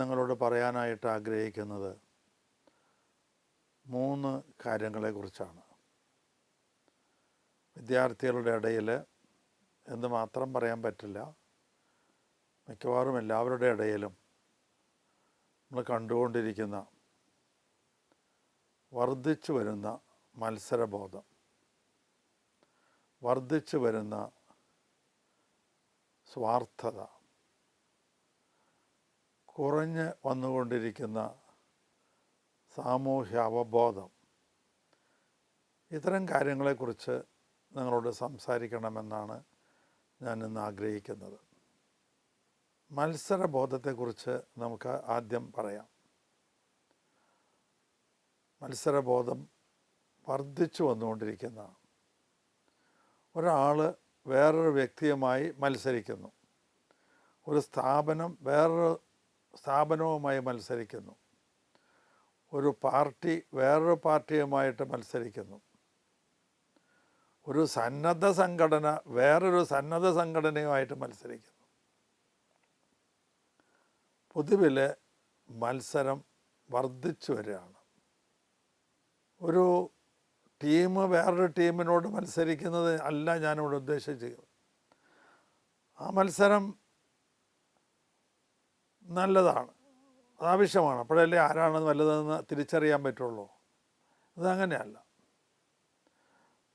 നിങ്ങളോട് പറയാനായിട്ട് ആഗ്രഹിക്കുന്നത് 3 കാര്യങ്ങളെക്കുറിച്ചാണ്. വിദ്യാർത്ഥികളുടെ ഇടയിൽ എന്ന് മാത്രം പറയാൻ പറ്റില്ല, മിക്കവാറും എല്ലാവരുടെ ഇടയിലും നമ്മൾ കണ്ടുകൊണ്ടിരിക്കുന്ന വർദ്ധിച്ചു വരുന്ന മത്സരബോധം, വർദ്ധിച്ചു വരുന്ന സ്വാർത്ഥത, കുറഞ്ഞ് വന്നുകൊണ്ടിരിക്കുന്ന സാമൂഹ്യ അവബോധം, ഇത്തരം കാര്യങ്ങളെക്കുറിച്ച് നിങ്ങളോട് സംസാരിക്കണമെന്നാണ് ഞാൻ ഇന്ന് ആഗ്രഹിക്കുന്നത്. മത്സരബോധത്തെക്കുറിച്ച് നമുക്ക് ആദ്യം പറയാം. മത്സരബോധം വർദ്ധിച്ചു വന്നുകൊണ്ടിരിക്കുന്ന ഒരാൾ വേറൊരു വ്യക്തിയുമായി മത്സരിക്കുന്നു, ഒരു സ്ഥാപനം വേറൊരു സ്ഥാപനവുമായി മത്സരിക്കുന്നു, ഒരു പാർട്ടി വേറൊരു പാർട്ടിയുമായിട്ട് മത്സരിക്കുന്നു, ഒരു സന്നദ്ധ സംഘടന വേറൊരു സന്നദ്ധ സംഘടനയുമായിട്ട് മത്സരിക്കുന്നു. പൊതുവിൽ മത്സരം വർദ്ധിച്ചു വരികയാണ്. ഒരു ടീം വേറൊരു ടീമിനോട് മത്സരിക്കുന്നത് അല്ല ഞാനിവിടെ ഉദ്ദേശിച്ചത്. ആ മത്സരം നല്ലതാണ്, ആവശ്യമാണ്. അപ്പോഴല്ലേ ആരാണ് നല്ലതെന്ന് തിരിച്ചറിയാൻ പറ്റുള്ളൂ. ഇതങ്ങനെയല്ല.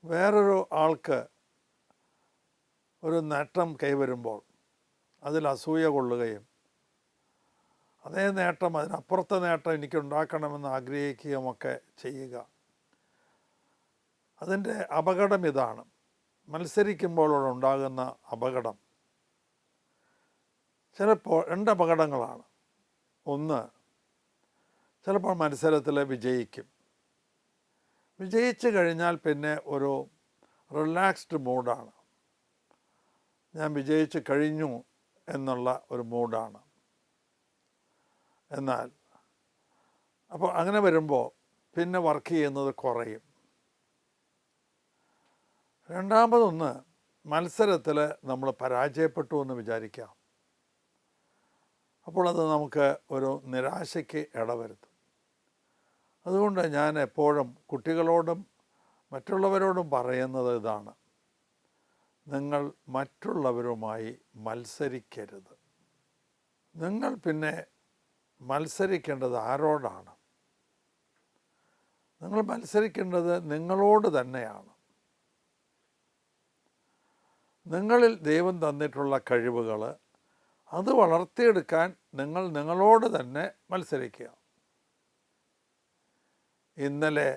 വേറൊരു ആൾക്ക് ഒരു നേട്ടം കൈവരുമ്പോൾ അതിൽ അസൂയ കൊള്ളുകയും അതേ നേട്ടം, അതിനപ്പുറത്തെ നേട്ടം എനിക്കുണ്ടാക്കണമെന്ന് ആഗ്രഹിക്കുകയുമൊക്കെ ചെയ്യുക, അതിൻ്റെ അപകടം ഇതാണ്. മത്സരിക്കുമ്പോൾ ഉണ്ടാകുന്ന അപകടം ചിലപ്പോൾ 2 അപകടങ്ങളാണ്. ഒന്ന്, ചിലപ്പോൾ മത്സരത്തിൽ വിജയിക്കും. വിജയിച്ചു കഴിഞ്ഞാൽ പിന്നെ ഒരു റിലാക്സ്ഡ് മൂഡാണ്. ഞാൻ വിജയിച്ചു കഴിഞ്ഞു എന്നുള്ള ഒരു മൂഡാണ്. എന്നാൽ അപ്പോൾ അങ്ങനെ വരുമ്പോൾ പിന്നെ വർക്ക് ചെയ്യുന്നത് കുറയും. രണ്ടാമതൊന്ന്, മത്സരത്തിൽ നമ്മൾ പരാജയപ്പെട്ടു എന്ന് വിചാരിക്കാം. അപ്പോൾ അത് നമുക്ക് ഒരു നിരാശയ്ക്ക് ഇടവരുത്തും. അതുകൊണ്ട് ഞാൻ എപ്പോഴും കുട്ടികളോടും മറ്റുള്ളവരോടും പറയുന്നത് ഇതാണ്: നിങ്ങൾ മറ്റുള്ളവരുമായി മത്സരിക്കരുത്. നിങ്ങൾ പിന്നെ മത്സരിക്കേണ്ടത് ആരോടാണ്? നിങ്ങൾ മത്സരിക്കേണ്ടത് നിങ്ങളോട് തന്നെയാണ്. നിങ്ങളിൽ ദൈവം തന്നിട്ടുള്ള കഴിവുകൾ അത് വളർത്തിയെടുക്കാൻ നിങ്ങൾ നിങ്ങളോട് തന്നെ മത്സരിക്കുക. ഇന്നലെ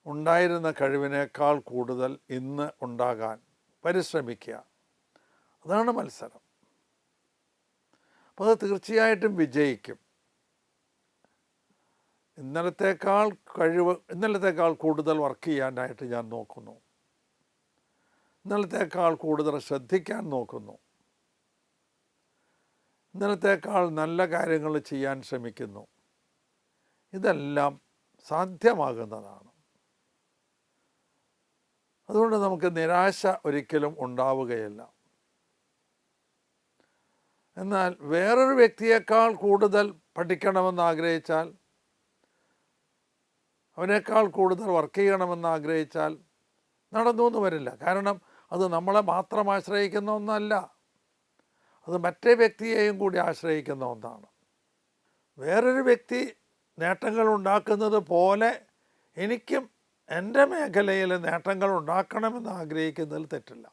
ഉണ്ടായിരുന്ന കഴിവിനേക്കാൾ കൂടുതൽ ഇന്ന് ഉണ്ടാകാൻ പരിശ്രമിക്കുക. അതാണ് മത്സരം. അപ്പോൾ അത് തീർച്ചയായിട്ടും വിജയിക്കും. ഇന്നലത്തേക്കാൾ കൂടുതൽ വർക്ക് ചെയ്യാനായിട്ട് ഞാൻ നോക്കുന്നു. ഇന്നലത്തേക്കാൾ കൂടുതൽ ശ്രദ്ധിക്കാൻ നോക്കുന്നു. ഇന്നലത്തേക്കാൾ നല്ല കാര്യങ്ങൾ ചെയ്യാൻ ശ്രമിക്കുന്നു. ഇതെല്ലാം സാധ്യമാകുന്നതാണ്. അതുകൊണ്ട് നമുക്ക് നിരാശ ഒരിക്കലും ഉണ്ടാവുകയില്ല. എന്നാൽ വേറൊരു വ്യക്തിയേക്കാൾ കൂടുതൽ പഠിക്കണമെന്ന് ആഗ്രഹിച്ചാൽ, അവനേക്കാൾ കൂടുതൽ വർക്ക് ചെയ്യണമെന്ന് ആഗ്രഹിച്ചാൽ നടന്നു എന്ന് വരില്ല. കാരണം അത് നമ്മളെ മാത്രം ആശ്രയിക്കുന്ന ഒന്നല്ല, അത് മറ്റേ വ്യക്തിയെയും കൂടി ആശ്രയിക്കുന്ന ഒന്നാണ്. വേറൊരു വ്യക്തി നേട്ടങ്ങൾ ഉണ്ടാക്കുന്നത് പോലെ എനിക്കും എൻ്റെ മേഖലയിൽ നേട്ടങ്ങൾ ഉണ്ടാക്കണമെന്ന് ആഗ്രഹിക്കുന്നതിൽ തെറ്റില്ല.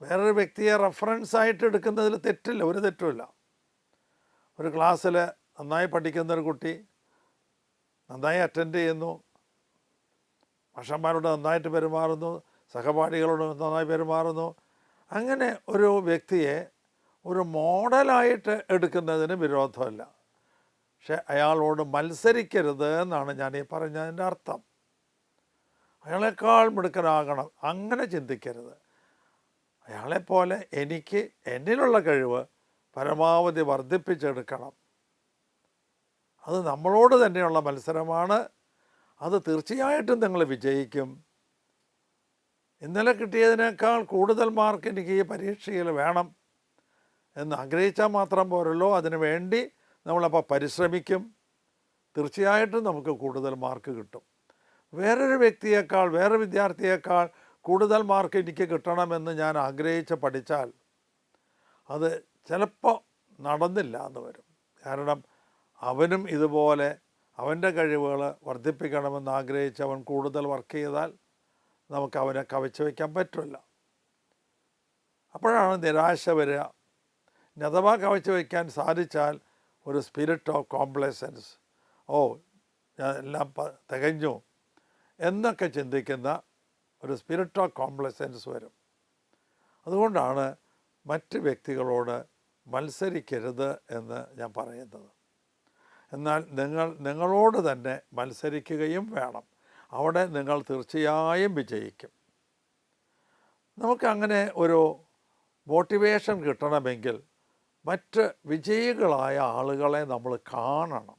വേറൊരു വ്യക്തിയെ റെഫറൻസായിട്ട് എടുക്കുന്നതിൽ തെറ്റില്ല, ഒരു തെറ്റുമില്ല. ഒരു ക്ലാസ്സിൽ നന്നായി പഠിക്കുന്നൊരു കുട്ടി നന്നായി അറ്റൻഡ് ചെയ്യുന്നു, മാഷന്മാരോട് നന്നായിട്ട് പെരുമാറുന്നു, സഹപാഠികളോട് നന്നായി പെരുമാറുന്നു. അങ്ങനെ ഒരു വ്യക്തിയെ ഒരു മോഡലായിട്ട് എടുക്കുന്നതിന് വിരോധമല്ല. പക്ഷെ അയാളോട് മത്സരിക്കരുത് എന്നാണ് ഞാൻ ഈ പറഞ്ഞതിൻ്റെ അർത്ഥം. അയാളെക്കാൾ മിടുക്കനാകണം അങ്ങനെ ചിന്തിക്കരുത്. അയാളെപ്പോലെ എനിക്ക് എന്നിലുള്ള കഴിവ് പരമാവധി വർദ്ധിപ്പിച്ചെടുക്കണം. അത് നമ്മളോട് തന്നെയുള്ള മത്സരമാണ്. അത് തീർച്ചയായിട്ടും നിങ്ങൾ വിജയിക്കും. ഇന്നലെ കിട്ടിയതിനേക്കാൾ കൂടുതൽ മാർക്ക് എനിക്ക് ഈ പരീക്ഷയിൽ വേണം എന്ന് ആഗ്രഹിച്ചാൽ മാത്രം പോരല്ലോ, അതിനു വേണ്ടി നമ്മളപ്പോൾ പരിശ്രമിക്കും. തീർച്ചയായിട്ടും നമുക്ക് കൂടുതൽ മാർക്ക് കിട്ടും. വേറൊരു വ്യക്തിയേക്കാൾ, വേറെ വിദ്യാർത്ഥിയേക്കാൾ കൂടുതൽ മാർക്ക് എനിക്ക് കിട്ടണമെന്ന് ഞാൻ ആഗ്രഹിച്ച് പഠിച്ചാൽ അത് ചിലപ്പോൾ നടന്നില്ല എന്ന് വരും. കാരണം അവനും ഇതുപോലെ അവൻ്റെ കഴിവുകൾ വർദ്ധിപ്പിക്കണമെന്ന് ആഗ്രഹിച്ച് അവൻ കൂടുതൽ വർക്ക് ചെയ്താൽ നമുക്ക് അവനെ കവച്ചു വയ്ക്കാൻ പറ്റില്ല. അപ്പോഴാണ് നിരാശ വരിക. അഥവാ കവച്ചു വയ്ക്കാൻ സാധിച്ചാൽ ഒരു സ്പിരിറ്റ് ഓഫ് കോംപ്ലസൻസ്, ഓ ഞാൻ എല്ലാം തികഞ്ഞു എന്നൊക്കെ ചിന്തിക്കുന്ന ഒരു സ്പിരിറ്റ് ഓഫ് കോംപ്ലസൻസ് വരും. അതുകൊണ്ടാണ് മറ്റ് വ്യക്തികളോട് മത്സരിക്കരുത് എന്ന് ഞാൻ പറയുന്നത്. എന്നാൽ നിങ്ങളോട് തന്നെ മത്സരിക്കുകയും വേണം. അവിടെ നിങ്ങൾ തീർച്ചയായും വിജയിക്കും. നമുക്കങ്ങനെ ഒരു മോട്ടിവേഷൻ കിട്ടണമെങ്കിൽ മറ്റ് വിജയികളായ ആളുകളെ നമ്മൾ കാണണം.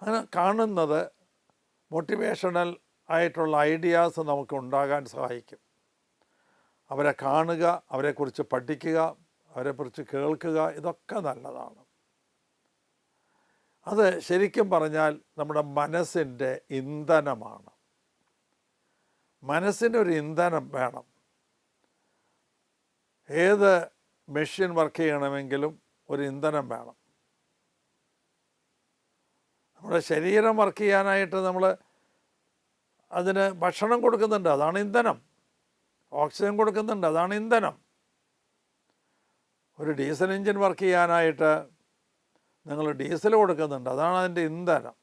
അങ്ങനെ കാണുന്നത് മോട്ടിവേഷണൽ ആയിട്ടുള്ള ഐഡിയാസ് നമുക്ക് ഉണ്ടാകാൻ സഹായിക്കും. അവരെ കാണുക, അവരെക്കുറിച്ച് പഠിക്കുക, അവരെക്കുറിച്ച് കേൾക്കുക, ഇതൊക്കെ നല്ലതാണ്. അത് ശരിക്കും പറഞ്ഞാൽ നമ്മുടെ മനസ്സിൻ്റെ ഇന്ധനമാണ്. മനസ്സിനൊരു ഇന്ധനം വേണം. ഏത് മെഷീൻ വർക്ക് ചെയ്യണമെങ്കിലും ഒരു ഇന്ധനം വേണം. നമ്മുടെ ശരീരം വർക്ക് ചെയ്യാനായിട്ട് നമ്മൾ അതിന് ഭക്ഷണം കൊടുക്കുന്നുണ്ട്, അതാണ് ഇന്ധനം. ഓക്സിജൻ കൊടുക്കുന്നുണ്ട്, അതാണ് ഇന്ധനം. ഒരു ഡീസൽ എഞ്ചിൻ വർക്ക് ചെയ്യാനായിട്ട് നിങ്ങൾ ഡീസൽ കൊടുക്കുന്നുണ്ട്, അതാണ് അതിൻ്റെ ഇന്ധനം.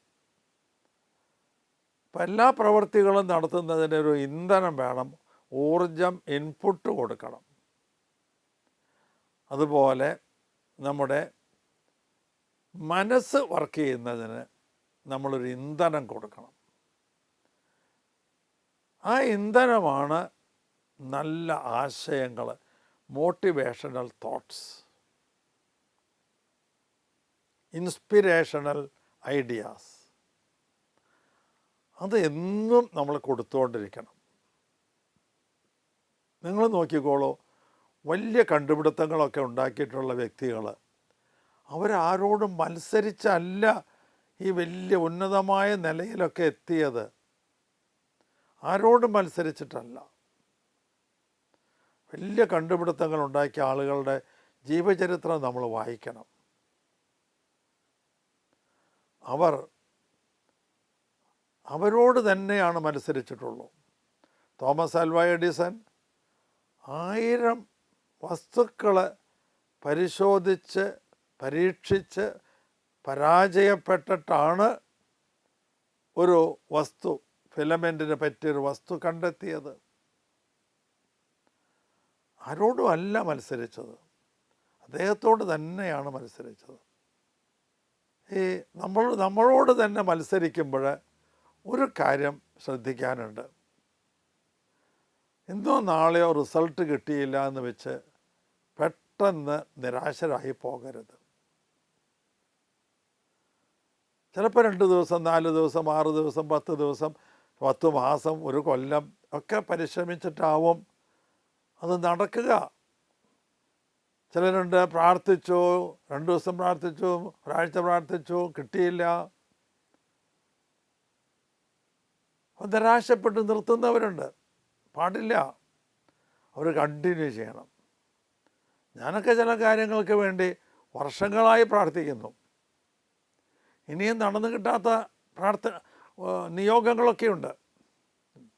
അപ്പം എല്ലാ പ്രവൃത്തികളും നടത്തുന്നതിനൊരു ഇന്ധനം വേണം, ഊർജം ഇൻപുട്ട് കൊടുക്കണം. അതുപോലെ നമ്മുടെ മനസ്സ് വർക്ക് ചെയ്യുന്നതിന് നമ്മളൊരു ഇന്ധനം കൊടുക്കണം. ആ ഇന്ധനമാണ് നല്ല ആശയങ്ങൾ, മോട്ടിവേഷണൽ തോട്ട്സ്, ഇൻസ്പിരേഷണൽ ഐഡിയാസ്. അത് എന്നും നമ്മൾ കൊടുത്തുകൊണ്ടിരിക്കണം. നിങ്ങൾ നോക്കിക്കോളൂ, വലിയ കണ്ടുപിടുത്തങ്ങളൊക്കെ ഉണ്ടാക്കിയിട്ടുള്ള വ്യക്തികൾ അവരാരോടും മത്സരിച്ചല്ല ഈ വലിയ ഉന്നതമായ നിലയിലൊക്കെ എത്തിയത്. ആരോടും മത്സരിച്ചിട്ടല്ല. വലിയ കണ്ടുപിടുത്തങ്ങൾ ഉണ്ടാക്കിയ ആളുകളുടെ ജീവചരിത്രം നമ്മൾ വായിക്കണം. അവരോട് തന്നെയാണ് മത്സരിച്ചിട്ടുള്ളൂ. തോമസ് ആൽവ എഡിസൺ 1000 വസ്തുക്കൾ പരിശോധിച്ച് പരീക്ഷിച്ച് പരാജയപ്പെട്ടിട്ടാണ് ഒരു വസ്തു, ഫിലമെൻറ്റിനെ പറ്റിയൊരു വസ്തു കണ്ടെത്തിയത്. ആരോടും അല്ല മത്സരിച്ചത്, അദ്ദേഹത്തോട് തന്നെയാണ് മത്സരിച്ചത്. ഈ നമ്മളോട് തന്നെ മത്സരിക്കുമ്പോൾ ഒരു കാര്യം ശ്രദ്ധിക്കാനുണ്ട്. ഇന്നോ നാളെയോ റിസൾട്ട് കിട്ടിയില്ല എന്ന് വെച്ച് പെട്ടെന്ന് നിരാശരായി പോകരുത്. ചിലപ്പോൾ 2 ദിവസം, 4 ദിവസം, 6 ദിവസം, 10 ദിവസം, 10 മാസം, ഒരു കൊല്ലം ഒക്കെ പരിശ്രമിച്ചിട്ടാവും അത് നടക്കുക. ചിലരുണ്ട് പ്രാർത്ഥിച്ചു, 2 ദിവസം പ്രാർത്ഥിച്ചു, ഒരാഴ്ച പ്രാർത്ഥിച്ചു, കിട്ടിയില്ല, നിരാശപ്പെട്ട് നിർത്തുന്നവരുണ്ട്. പാടില്ല, അവർ കണ്ടിന്യൂ ചെയ്യണം. ഞാനൊക്കെ ചില കാര്യങ്ങൾക്ക് വേണ്ടി വർഷങ്ങളായി പ്രാർത്ഥിക്കുന്നു. ഇനിയും നടന്നു കിട്ടാത്ത നിയോഗങ്ങളൊക്കെയുണ്ട്.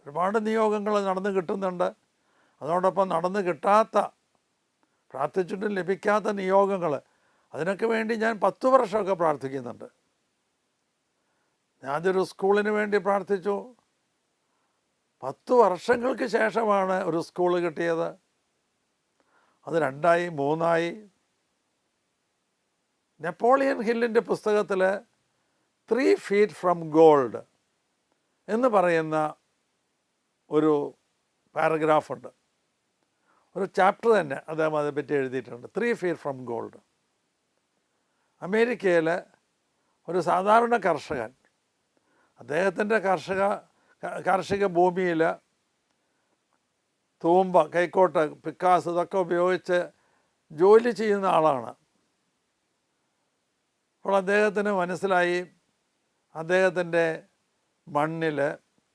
ഒരുപാട് നിയോഗങ്ങൾ നടന്നു കിട്ടുന്നുണ്ട്. അതോടൊപ്പം നടന്നു കിട്ടാത്ത, പ്രാർത്ഥിച്ചിട്ടും ലഭിക്കാത്ത നിയോഗങ്ങൾ, അതിനൊക്കെ വേണ്ടി ഞാൻ 10 വർഷമൊക്കെ പ്രാർത്ഥിക്കുന്നുണ്ട്. ഞാനൊരു സ്കൂളിന് വേണ്ടി പ്രാർത്ഥിച്ചു. 10 വർഷങ്ങൾക്ക് ശേഷമാണ് ഒരു സ്കൂൾ കിട്ടിയത്. അത് 2ആയി, 3ആയി. നെപ്പോളിയൻ ഹില്ലിൻ്റെ പുസ്തകത്തിൽ 3 feet from gold എന്ന് പറയുന്ന ഒരു പാരഗ്രാഫുണ്ട്. ഒരു ചാപ്റ്റർ തന്നെ അദ്ദേഹം അതേപ്പറ്റി എഴുതിയിട്ടുണ്ട്. 3 feet from gold. അമേരിക്കയിൽ ഒരു സാധാരണ കർഷകൻ അദ്ദേഹത്തിൻ്റെ കാർഷിക ഭൂമിയിൽ തൂമ്പ, കൈക്കോട്ട്, പിക്കാസ് ഇതൊക്കെ ഉപയോഗിച്ച് ജോലി ചെയ്യുന്ന ആളാണ്. അപ്പോൾ അദ്ദേഹത്തിന് മനസ്സിലായി അദ്ദേഹത്തിൻ്റെ മണ്ണിൽ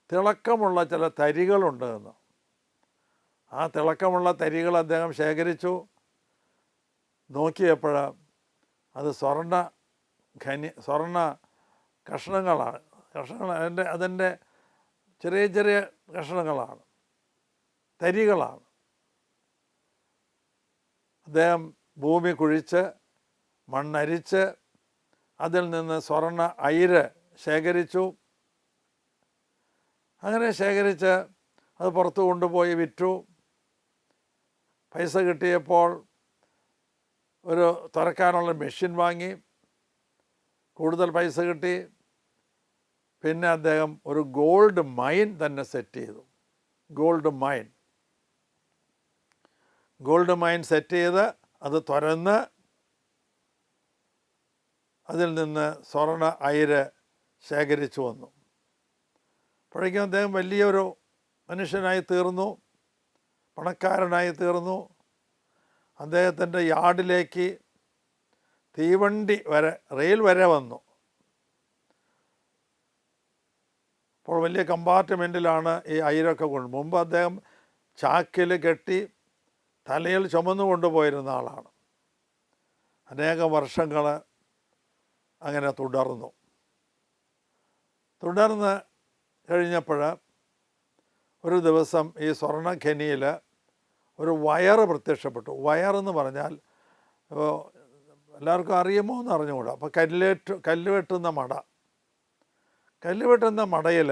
തിളക്കമുള്ള ചില തരികളുണ്ട് എന്ന്. ആ തിളക്കമുള്ള തരികൾ അദ്ദേഹം ശേഖരിച്ചു. നോക്കിയപ്പോൾ അത് സ്വർണ്ണ കഷ്ണങ്ങളാണ്. അതിൻ്റെ ചെറിയ ചെറിയ കഷ്ണങ്ങളാണ്, തരികളാണ്. അദ്ദേഹം ഭൂമി കുഴിച്ച് മണ്ണരിച്ച് അതിൽ നിന്ന് സ്വർണ്ണ അയിര് ശേഖരിച്ചു. അങ്ങനെ ശേഖരിച്ച് അത് പുറത്ത് കൊണ്ടുപോയി വിറ്റു. പൈസ കിട്ടിയപ്പോൾ ഒരു തുറക്കാനുള്ള മെഷീൻ വാങ്ങി. കൂടുതൽ പൈസ കിട്ടി. പിന്നെ അദ്ദേഹം ഒരു ഗോൾഡ് മൈൻ തന്നെ സെറ്റ് ചെയ്തു. ഗോൾഡ് മൈൻ സെറ്റ് ചെയ്ത് അത് തുറന്ന് അതിൽ നിന്ന് സ്വർണ്ണ അയിര് ശേഖരിച്ചു വന്നു. അപ്പോഴേക്കും അദ്ദേഹം വലിയൊരു മനുഷ്യനായി തീർന്നു, പണക്കാരനായി തീർന്നു. അദ്ദേഹത്തിൻ്റെ യാർഡിലേക്ക് തീവണ്ടി വരെ, റെയിൽ വരെ വന്നു. അപ്പോൾ വലിയ കമ്പാർട്ട്മെൻറ്റിലാണ് ഈ അയിരൊക്കെ മുമ്പ് അദ്ദേഹം ചാക്കിൽ കെട്ടി തലയിൽ ചുമന്നു കൊണ്ടുപോയിരുന്ന ആളാണ്. അനേകം വർഷങ്ങൾ അങ്ങനെ തുടർന്ന് കഴിഞ്ഞപ്പോൾ ഒരു ദിവസം ഈ സ്വർണ്ണ ഖനിയിൽ ഒരു വയറ് പ്രത്യക്ഷപ്പെട്ടു. വയറെന്ന് പറഞ്ഞാൽ എല്ലാവർക്കും അറിയുമോ എന്ന് അറിഞ്ഞുകൂടാ. അപ്പോൾ കല്ല് വെട്ടുന്ന മടയിൽ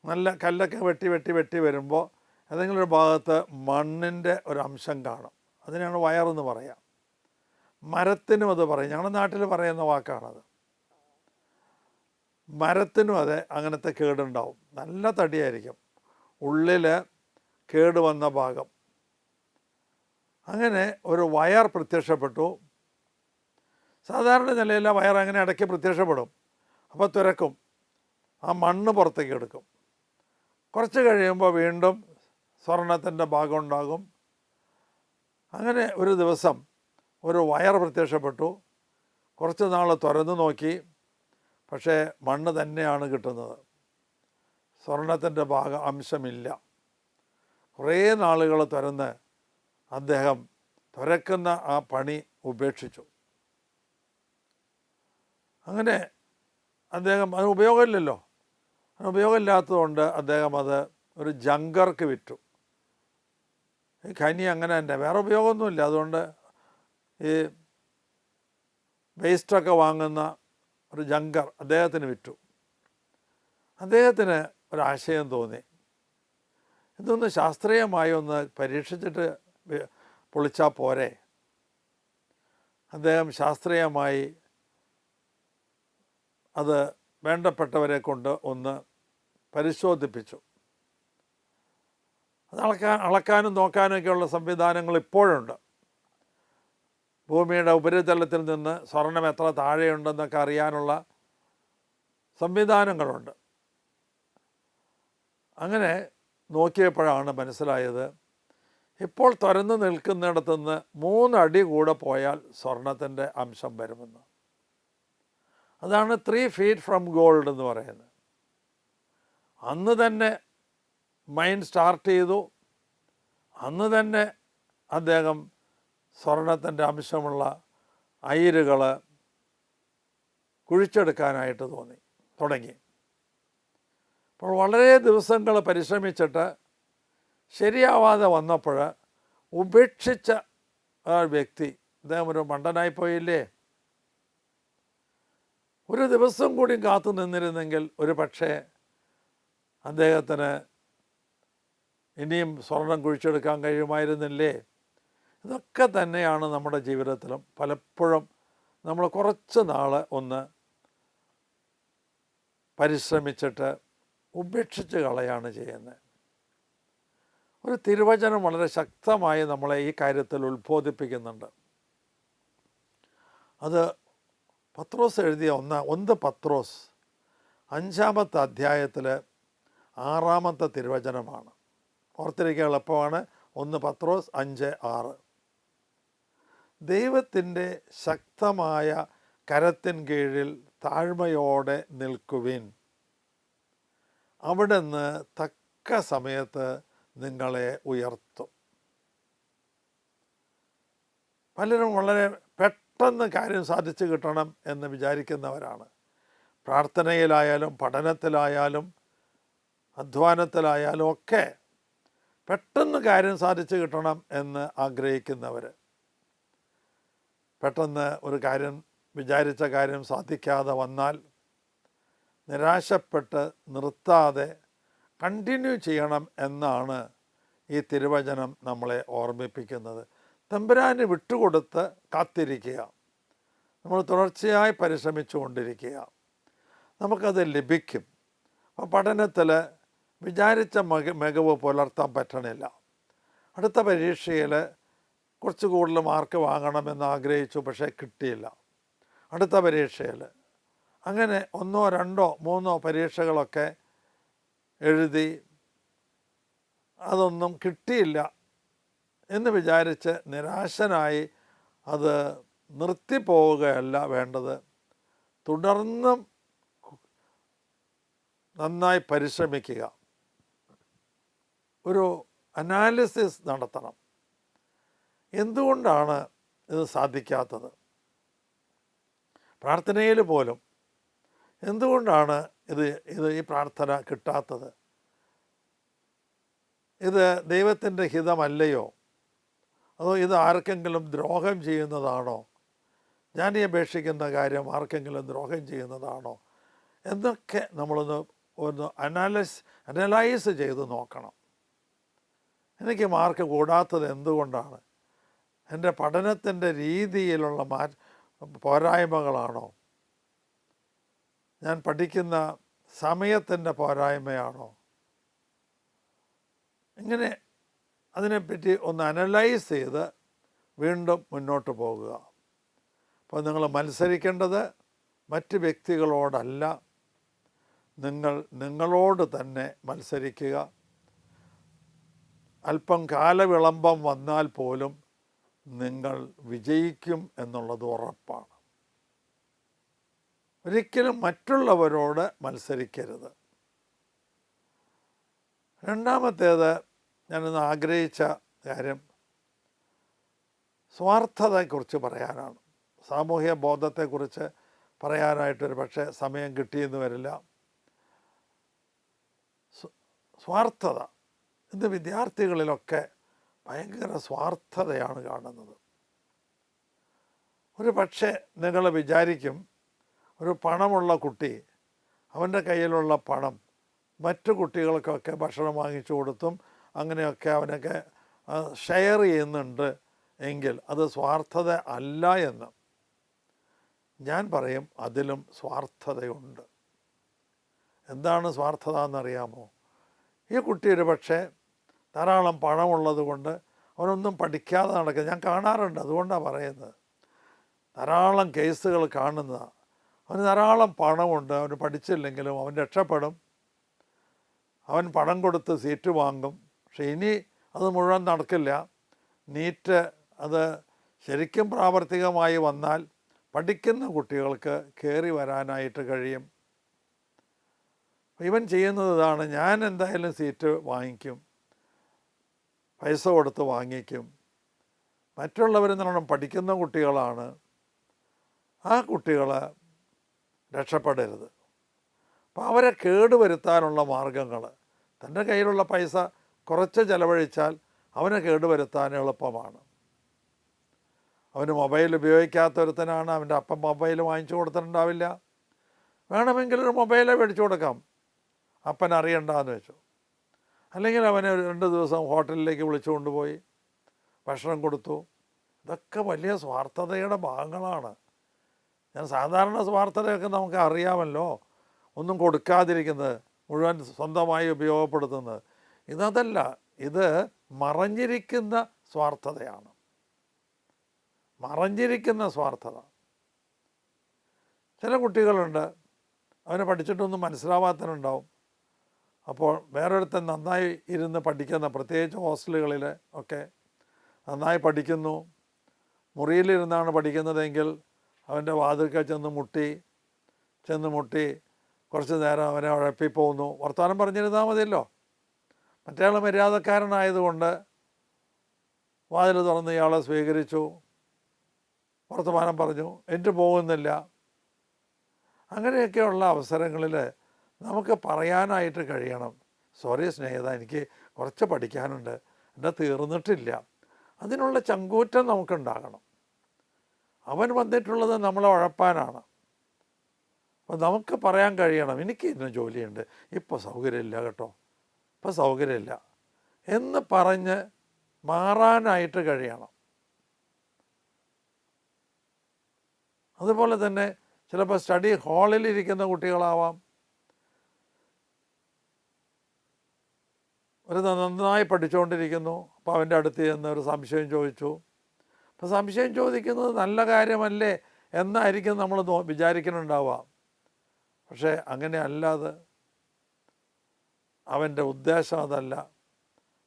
നല്ല കല്ലൊക്കെ വെട്ടി വരുമ്പോൾ ഏതെങ്കിലും ഒരു ഭാഗത്ത് മണ്ണിൻ്റെ ഒരു അംശം കാണും. അതിനാണ് വയറെന്ന് പറയാം. മരത്തിനും അത് പറയും. ഞങ്ങളുടെ നാട്ടിൽ പറയുന്ന വാക്കാണത്. മരത്തിനും അതെ അങ്ങനത്തെ കേടുണ്ടാവും. നല്ല തടിയായിരിക്കും, ഉള്ളിൽ കേടുവന്ന ഭാഗം. അങ്ങനെ ഒരു വയർ പ്രത്യക്ഷപ്പെട്ടു. സാധാരണ നിലയിൽ വയർ അങ്ങനെ ഇടയ്ക്ക് പ്രത്യക്ഷപ്പെടും. അപ്പോൾ തുരക്കും, ആ മണ്ണ് പുറത്തേക്ക് എടുക്കും. കുറച്ച് കഴിയുമ്പോൾ വീണ്ടും സ്വർണത്തിൻ്റെ ഭാഗം ഉണ്ടാകും. അങ്ങനെ ഒരു ദിവസം ഒരു വയർ പ്രത്യക്ഷപ്പെട്ടു. കുറച്ച് നാൾ തുറന്നു നോക്കി, പക്ഷേ മണ്ണ് തന്നെയാണ് കിട്ടുന്നത്. സ്വർണത്തിൻ്റെ അംശമില്ല. കുറേ നാളുകൾ തുറന്ന് അദ്ദേഹം തുരക്കുന്ന ആ പണി ഉപേക്ഷിച്ചു. അങ്ങനെ അദ്ദേഹം അത് ഉപയോഗമില്ലല്ലോ. ഉപയോഗമില്ലാത്തതുകൊണ്ട് അദ്ദേഹം അത് ഒരു ജങ്കർക്ക് വിറ്റു. ഈ ഖനി അങ്ങനെ തന്നെ, വേറെ ഉപയോഗമൊന്നുമില്ല. അതുകൊണ്ട് ഈ വേസ്റ്റൊക്കെ വാങ്ങുന്ന ഒരു ജങ്കർ അദ്ദേഹത്തിന് വിറ്റു. അദ്ദേഹത്തിന് ഒരാശയം തോന്നി, ഇതൊന്ന് ശാസ്ത്രീയമായി ഒന്ന് പരീക്ഷിച്ചിട്ട് പൊളിച്ചാൽ പോരെ. അദ്ദേഹം ശാസ്ത്രീയമായി അത് വേണ്ടപ്പെട്ടവരെ കൊണ്ട് ഒന്ന് പരിശോധിപ്പിച്ചു. അത് അളക്കാനും നോക്കാനൊക്കെയുള്ള സംവിധാനങ്ങൾ ഇപ്പോഴുണ്ട്. ഭൂമിയുടെ ഉപരിതലത്തിൽ നിന്ന് സ്വർണം എത്ര താഴെയുണ്ടെന്നൊക്കെ അറിയാനുള്ള സംവിധാനങ്ങളുണ്ട്. അങ്ങനെ നോക്കിയപ്പോഴാണ് മനസ്സിലായത്, ഇപ്പോൾ തുറന്നു നിൽക്കുന്നിടത്തുനിന്ന് 3 അടി കൂടെ പോയാൽ സ്വർണത്തിൻ്റെ അംശം വരുമെന്ന്. അതാണ് 3 feet ഫ്രം ഗോൾഡ് എന്ന് പറയുന്നത്. അന്ന് തന്നെ മൈൻ സ്റ്റാർട്ട് ചെയ്തു. അന്ന് തന്നെ അദ്ദേഹം സ്വർണത്തിൻ്റെ അംശമുള്ള അയിരുകൾ കുഴിച്ചെടുക്കാനായിട്ട് തുടങ്ങി. അപ്പോൾ വളരെ ദിവസങ്ങൾ പരിശ്രമിച്ചിട്ട് ശരിയാവാതെ വന്നപ്പോൾ ഉപേക്ഷിച്ച ആ വ്യക്തി, അദ്ദേഹം ഒരു മണ്ടനായിപ്പോയില്ലേ. ഒരു ദിവസം കൂടി കാത്തു നിന്നിരുന്നെങ്കിൽ ഒരു പക്ഷേ അദ്ദേഹത്തിന് ഇനിയും സ്വർണം കുഴിച്ചെടുക്കാൻ കഴിയുമായിരുന്നില്ലേ. ഇതൊക്കെ തന്നെയാണ് നമ്മുടെ ജീവിതത്തിലും. പലപ്പോഴും നമ്മൾ കുറച്ച് നാൾ ഒന്ന് പരിശ്രമിച്ചിട്ട് ഉപേക്ഷിച്ച് കളയാണ് ചെയ്യുന്നത്. ഒരു തിരുവചനം വളരെ ശക്തമായി നമ്മളെ ഈ കാര്യത്തിൽ ഉത്ബോധിപ്പിക്കുന്നുണ്ട്. അത് പത്രോസ് എഴുതിയ 1 പത്രോസ് 5-ാമത്തെ അധ്യായത്തിൽ 6-ാമത്തെ തിരുവചനമാണ്. ഓർത്തിരിക്കാൻ എളുപ്പമാണ്. 1 പത്രോസ് 5:6. ദൈവത്തിൻ്റെ ശക്തമായ കരത്തിൻ കീഴിൽ താഴ്മയോടെ നിൽക്കുവിൻ. അവിടുന്ന് തക്ക സമയത്ത് നിങ്ങളെ ഉയർത്തും. പലരും വളരെ പെട്ടെന്ന് കാര്യം സാധിച്ചു കിട്ടണം എന്ന് വിചാരിക്കുന്നവരാണ്. പ്രാർത്ഥനയിലായാലും പഠനത്തിലായാലും അധ്വാനത്തിലായാലും ഒക്കെ പെട്ടെന്ന് കാര്യം സാധിച്ചു കിട്ടണം എന്ന് ആഗ്രഹിക്കുന്നവർ. പെട്ടെന്ന് ഒരു കാര്യം, വിചാരിച്ച കാര്യം സാധിക്കാതെ വന്നാൽ നിരാശപ്പെട്ട് നിർത്താതെ കണ്ടിന്യൂ ചെയ്യണം എന്നാണ് ഈ തിരുവചനം നമ്മളെ ഓർമ്മിപ്പിക്കുന്നത്. തമ്പുരാന് വിട്ടുകൊടുത്ത് കാത്തിരിക്കുക. നമ്മൾ തുടർച്ചയായി പരിശ്രമിച്ചു കൊണ്ടിരിക്കുക. നമുക്കത് ലഭിക്കും. അപ്പോൾ പഠനത്തിൽ വിചാരിച്ച മികവ് പുലർത്താൻ പറ്റണില്ല. അടുത്ത പരീക്ഷയിൽ കുറച്ച് കൂടുതൽ മാർക്ക് വാങ്ങണമെന്ന് ആഗ്രഹിച്ചു, പക്ഷേ കിട്ടിയില്ല. അടുത്ത പരീക്ഷയിൽ അങ്ങനെ 1, 2, 3 പരീക്ഷകളൊക്കെ എഴുതി അതൊന്നും കിട്ടിയില്ല എന്ന് വിചാരിച്ച് നിരാശനായി അത് നിർത്തിപ്പോവുകയല്ല വേണ്ടത്. തുടർന്നും നന്നായി പരിശ്രമിക്കുക. ഒരു അനാലിസിസ് നടത്തണം. എന്തുകൊണ്ടാണ് ഇത് സാധിക്കാത്തത്? പ്രാർത്ഥനയിൽ പോലും എന്തുകൊണ്ടാണ് ഈ പ്രാർത്ഥന കിട്ടാത്തത്? ഇത് ദൈവത്തിൻ്റെ ഹിതമല്ലയോ? അതോ ഇത് ആർക്കെങ്കിലും ദ്രോഹം ചെയ്യുന്നതാണോ? ഞാൻ ഈ അപേക്ഷിക്കുന്ന കാര്യം ആർക്കെങ്കിലും ദ്രോഹം ചെയ്യുന്നതാണോ എന്നൊക്കെ നമ്മളൊന്ന് അനലൈസ് ചെയ്ത് നോക്കണം. എനിക്ക് മാർക്ക് കൂടാത്തത് എന്തുകൊണ്ടാണ്? എൻ്റെ പഠനത്തിൻ്റെ രീതിയിലുള്ള പോരായ്മകളാണോ? ഞാൻ പഠിക്കുന്ന സമയത്തിൻ്റെ പോരായ്മയാണോ? ഇങ്ങനെ അതിനെപ്പറ്റി ഒന്ന് അനലൈസ് ചെയ്ത് വീണ്ടും മുന്നോട്ട് പോകുക. അപ്പോൾ നിങ്ങൾ മത്സരിക്കേണ്ടത് മറ്റ് വ്യക്തികളോടല്ല, നിങ്ങളോട് തന്നെ മത്സരിക്കുക. അല്പം കാലവിളംബം വന്നാൽ പോലും നിങ്ങൾ വിജയിക്കും എന്നുള്ളത് ഉറപ്പാണ്. ഒരിക്കലും മറ്റുള്ളവരോട് മത്സരിക്കരുത്. രണ്ടാമത്തേത്, ഞാനിന്ന് ആഗ്രഹിച്ച കാര്യം സ്വാർത്ഥതയെക്കുറിച്ച് പറയാനാണ്. സാമൂഹ്യ ബോധത്തെക്കുറിച്ച് പറയാനായിട്ടൊരു പക്ഷേ സമയം കിട്ടിയെന്ന് വരില്ല. സ്വാർത്ഥത ഇന്ന് വിദ്യാർത്ഥികളിലൊക്കെ ഭയങ്കര സ്വാർത്ഥതയാണ് കാണുന്നത്. ഒരു പക്ഷേ നിങ്ങൾ വിചാരിക്കും, ഒരു പണമുള്ള കുട്ടി അവൻ്റെ കയ്യിലുള്ള പണം മറ്റു കുട്ടികൾക്കൊക്കെ ഭക്ഷണം വാങ്ങിച്ചു കൊടുത്തും അങ്ങനെയൊക്കെ അവനൊക്കെ ഷെയർ ചെയ്യുന്നുണ്ട് എങ്കിൽ അത് സ്വാർത്ഥത അല്ല എന്ന് ഞാൻ പറയും. അതിലും സ്വാർത്ഥതയുണ്ട്. എന്താണ് സ്വാർത്ഥത എന്നറിയാമോ? ഈ കുട്ടി ഒരു പക്ഷേ ധാരാളം പണമുള്ളത് കൊണ്ട് അവനൊന്നും പഠിക്കാതെ നടക്കുക ഞാൻ കാണാറുണ്ട്. അതുകൊണ്ടാണ് പറയുന്നത്. ധാരാളം കേസുകൾ കാണുന്നതാണ്. അവന് ധാരാളം പണമുണ്ട്, അവന് പഠിച്ചില്ലെങ്കിലും അവൻ രക്ഷപ്പെടും. അവൻ പണം കൊടുത്ത് സീറ്റ് വാങ്ങും. പക്ഷെ ഇനി അത് മുഴുവൻ നടക്കില്ല. നീറ്റ് അത് ശരിക്കും പ്രാവർത്തികമായി വന്നാൽ പഠിക്കുന്ന കുട്ടികൾക്ക് കയറി വരാനായിട്ട് കഴിയും. ഇവൻ ചെയ്യുന്നത് ഇതാണ്, ഞാൻ എന്തായാലും സീറ്റ് വാങ്ങിക്കും, പൈസ കൊടുത്ത് വാങ്ങിക്കും. മറ്റുള്ളവരെന്ന് പറഞ്ഞാൽ പഠിക്കുന്ന കുട്ടികളാണ്. ആ കുട്ടികൾ രക്ഷപ്പെടരുത്. അപ്പോൾ അവരെ കേടുവരുത്താനുള്ള മാർഗങ്ങൾ, തൻ്റെ കയ്യിലുള്ള പൈസ കുറച്ച് ചിലവഴിച്ചാൽ അവനെ കേടുവരുത്താൻ എളുപ്പമാണ്. അവന് മൊബൈൽ ഉപയോഗിക്കാത്തൊരുത്തനാണ്, അവൻ്റെ അപ്പം മൊബൈൽ വാങ്ങിച്ചു കൊടുത്തിട്ടുണ്ടാവില്ല. വേണമെങ്കിൽ ഒരു മൊബൈലേ മേടിച്ചു കൊടുക്കാം, അപ്പൻ അറിയണ്ടെന്ന് വെച്ചു. അല്ലെങ്കിൽ അവനെ 2 ദിവസം ഹോട്ടലിലേക്ക് വിളിച്ചു കൊണ്ടുപോയി ഭക്ഷണം കൊടുത്തു. ഇതൊക്കെ വലിയ സ്വാർത്ഥതയുടെ ഭാഗങ്ങളാണ്. ഞാൻ സാധാരണ സ്വാർത്ഥതയൊക്കെ നമുക്ക് അറിയാമല്ലോ, ഒന്നും കൊടുക്കാതിരിക്കുന്നത്, മുഴുവൻ സ്വന്തമായി ഉപയോഗപ്പെടുത്തുന്നത്. ഇതല്ല, ഇത് മറഞ്ഞിരിക്കുന്ന സ്വാർത്ഥതയാണ്. മറഞ്ഞിരിക്കുന്ന സ്വാർത്ഥത. ചില കുട്ടികളുണ്ട്, അവനെ പഠിച്ചിട്ടൊന്നും മനസ്സിലാവാത്തവനുണ്ടാവും. അപ്പോൾ വേറൊരുത്തൻ നന്നായി ഇരുന്ന് പഠിക്കുന്ന, പ്രത്യേകിച്ച് ഹോസ്റ്റലുകളിൽ ഒക്കെ നന്നായി പഠിക്കുന്നു, മുറിയിലിരുന്നാണ് പഠിക്കുന്നതെങ്കിൽ അവൻ്റെ വാതിൽക്കൽ ചെന്ന് മുട്ടി കുറച്ച് നേരം അവനെ ഉഴപ്പിപ്പോകുന്നു. വർത്തമാനം പറഞ്ഞിരുന്നാൽ മതിയല്ലോ. മറ്റേയാൾ മര്യാദക്കാരനായതുകൊണ്ട് വാതിൽ തുറന്ന് ഇയാളെ സ്വീകരിച്ചു, വർത്തമാനം പറഞ്ഞു, എന്നിട്ട് പോകുന്നില്ല. അങ്ങനെയൊക്കെയുള്ള അവസരങ്ങളിൽ നമുക്ക് പറയാനായിട്ട് കഴിയണം, സോറി സ്നേഹിത, എനിക്ക് കുറച്ച് പഠിക്കാനുണ്ട്, എൻ്റെ തീർന്നിട്ടില്ല. അതിനുള്ള ചങ്കൂറ്റം നമുക്കുണ്ടാകണം. അവൻ വന്നിട്ടുള്ളത് നമ്മളെ ഉഴപ്പാനാണ്. അപ്പോൾ നമുക്ക് പറയാൻ കഴിയണം, എനിക്ക് ഇന്ന് ജോലിയുണ്ട്, ഇപ്പോൾ സൗകര്യമില്ല കേട്ടോ, ഇപ്പോൾ സൗകര്യമില്ല എന്ന് പറഞ്ഞ് മാറാനായിട്ട് കഴിയണം. അതുപോലെ തന്നെ ചിലപ്പോൾ സ്റ്റഡി ഹാളിലിരിക്കുന്ന കുട്ടികളാവാം, ഒരു നന്നായി പഠിച്ചുകൊണ്ടിരിക്കുന്നു. അപ്പോൾ അവൻ്റെ അടുത്ത് ചെന്ന് ഒരു സംശയം ചോദിച്ചു. അപ്പോൾ സംശയം ചോദിക്കുന്നത് നല്ല കാര്യമല്ലേ എന്നായിരിക്കും നമ്മൾ വിചാരിക്കുന്നുണ്ടാവുക. പക്ഷേ അങ്ങനെ അല്ലാതെ അവൻ്റെ ഉദ്ദേശം അതല്ല.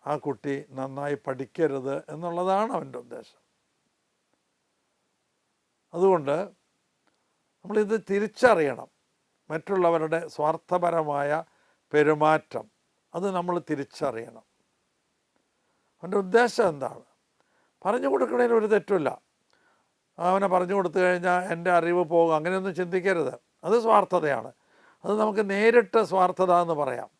ആ കുട്ടി നന്നായി പഠിക്കരുത് എന്നുള്ളതാണ് അവൻ്റെ ഉദ്ദേശം. അതുകൊണ്ട് നമ്മളിത് തിരിച്ചറിയണം. മറ്റുള്ളവരുടെ സ്വാർത്ഥപരമായ പെരുമാറ്റം അത് നമ്മൾ തിരിച്ചറിയണം. അവൻ്റെ ഉദ്ദേശം എന്താണ്? പറഞ്ഞു കൊടുക്കണതിന് ഒരു തെറ്റുമില്ല. അവനെ പറഞ്ഞു കൊടുത്തു കഴിഞ്ഞാൽ എൻ്റെ അറിവ് പോകും, അങ്ങനെയൊന്നും ചിന്തിക്കരുത്. അത് സ്വാർത്ഥതയാണ്. അത് നമുക്ക് നേരിട്ട് സ്വാർത്ഥത എന്ന് പറയാം.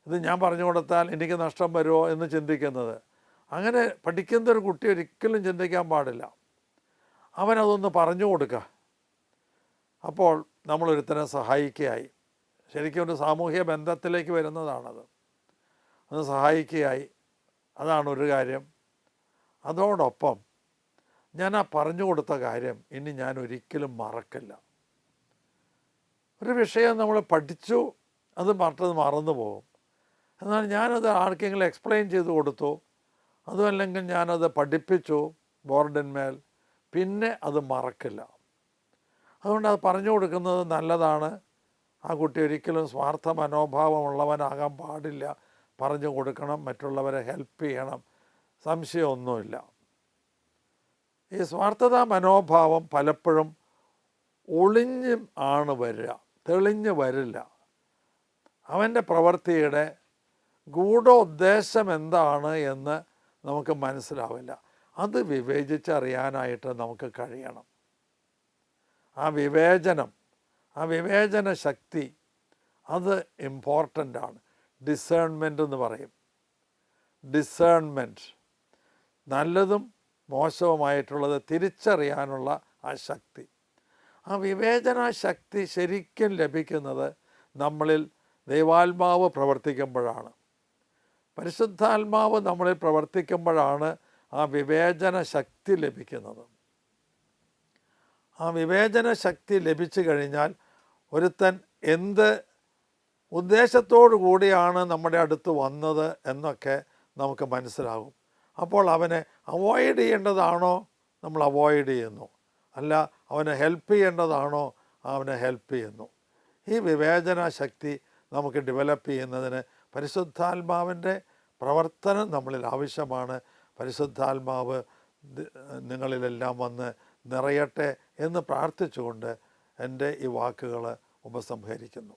ഇത് ഞാൻ പറഞ്ഞു കൊടുത്താൽ എനിക്ക് നഷ്ടം വരുമോ എന്ന് ചിന്തിക്കുന്നത്, അങ്ങനെ പഠിക്കുന്നൊരു കുട്ടി ഒരിക്കലും ചിന്തിക്കാൻ പാടില്ല. അവനതൊന്ന് പറഞ്ഞു കൊടുക്കുക. അപ്പോൾ നമ്മളൊരുത്തനെ സഹായിക്കുകയായി. ശരിക്കും ഒരു സാമൂഹ്യ ബന്ധത്തിലേക്ക് വരുന്നതാണത്. അത് സഹായിക്കുകയായി. അതാണ് ഒരു കാര്യം. അതോടൊപ്പം ഞാൻ ആ പറഞ്ഞു കൊടുത്ത കാര്യം ഇനി ഞാൻ ഒരിക്കലും മറക്കില്ല. ഒരു വിഷയം നമ്മൾ പഠിച്ചു, അത് മറന്നു പോകും. എന്നാൽ ഞാനത് ആർക്കെങ്കിലും എക്സ്പ്ലെയിൻ ചെയ്ത് കൊടുത്തു, അതുമല്ലെങ്കിൽ ഞാനത് പഠിപ്പിച്ചു ബോർഡിന്മേൽ, പിന്നെ അത് മറക്കില്ല. അതുകൊണ്ട് അത് പറഞ്ഞു കൊടുക്കുന്നത് നല്ലതാണ്. ആ കുട്ടി ഒരിക്കലും സ്വാർത്ഥ മനോഭാവമുള്ളവനാകാൻ പാടില്ല. പറഞ്ഞു കൊടുക്കണം, മറ്റുള്ളവരെ ഹെൽപ്പ് ചെയ്യണം, സംശയമൊന്നുമില്ല. ഈ സ്വാർത്ഥതാ മനോഭാവം പലപ്പോഴും ഒളിഞ്ഞും ആണ് വരിക, തെളിഞ്ഞു വരില്ല. അവൻ്റെ പ്രവൃത്തിയുടെ ഗൂഢോദ്ദേശം എന്താണ് എന്ന് നമുക്ക് മനസ്സിലാവില്ല. അത് വിവേചിച്ചറിയാനായിട്ട് നമുക്ക് കഴിയണം. ആ വിവേചന ശക്തി അത് ഇമ്പോർട്ടൻ്റാണ്. ഡിസേൺമെൻ്റ് എന്ന് പറയും. ഡിസേൺമെൻറ്റ്, നല്ലതും മോശവുമായിട്ടുള്ളത് തിരിച്ചറിയാനുള്ള ആ ശക്തി. ആ വിവേചന ശക്തി ശരിക്കും ലഭിക്കുന്നത് നമ്മളിൽ ദൈവാത്മാവ് പ്രവർത്തിക്കുമ്പോഴാണ്. പരിശുദ്ധാത്മാവ് നമ്മളിൽ പ്രവർത്തിക്കുമ്പോഴാണ് ആ വിവേചന ശക്തി ലഭിക്കുന്നത്. ആ വിവേചന ശക്തി ലഭിച്ചു കഴിഞ്ഞാൽ ഒരുത്തൻ എന്ത് ഉദ്ദേശത്തോടു കൂടിയാണ് നമ്മുടെ അടുത്ത് വന്നത് എന്നൊക്കെ നമുക്ക് മനസ്സിലാകും. അപ്പോൾ അവനെ അവോയ്ഡ് ചെയ്യേണ്ടതാണോ നമ്മൾ അവോയ്ഡ് ചെയ്യുന്നു, അല്ല അവനെ ഹെൽപ്പ് ചെയ്യേണ്ടതാണോ അവനെ ഹെൽപ്പ് ചെയ്യുന്നു. ഈ വിവേചന ശക്തി നമുക്ക് ഡെവലപ്പ് ചെയ്യുന്നതിന് പരിശുദ്ധാത്മാവിൻ്റെ പ്രവർത്തനം നമ്മളിൽ ആവശ്യമാണ്. പരിശുദ്ധാത്മാവ് നിങ്ങളിലെല്ലാം വന്ന് നിറയട്ടെ എന്ന് പ്രാർത്ഥിച്ചുകൊണ്ട് എൻ്റെ ഈ വാക്കുകൾ ഉപസംഹരിക്കുന്നു.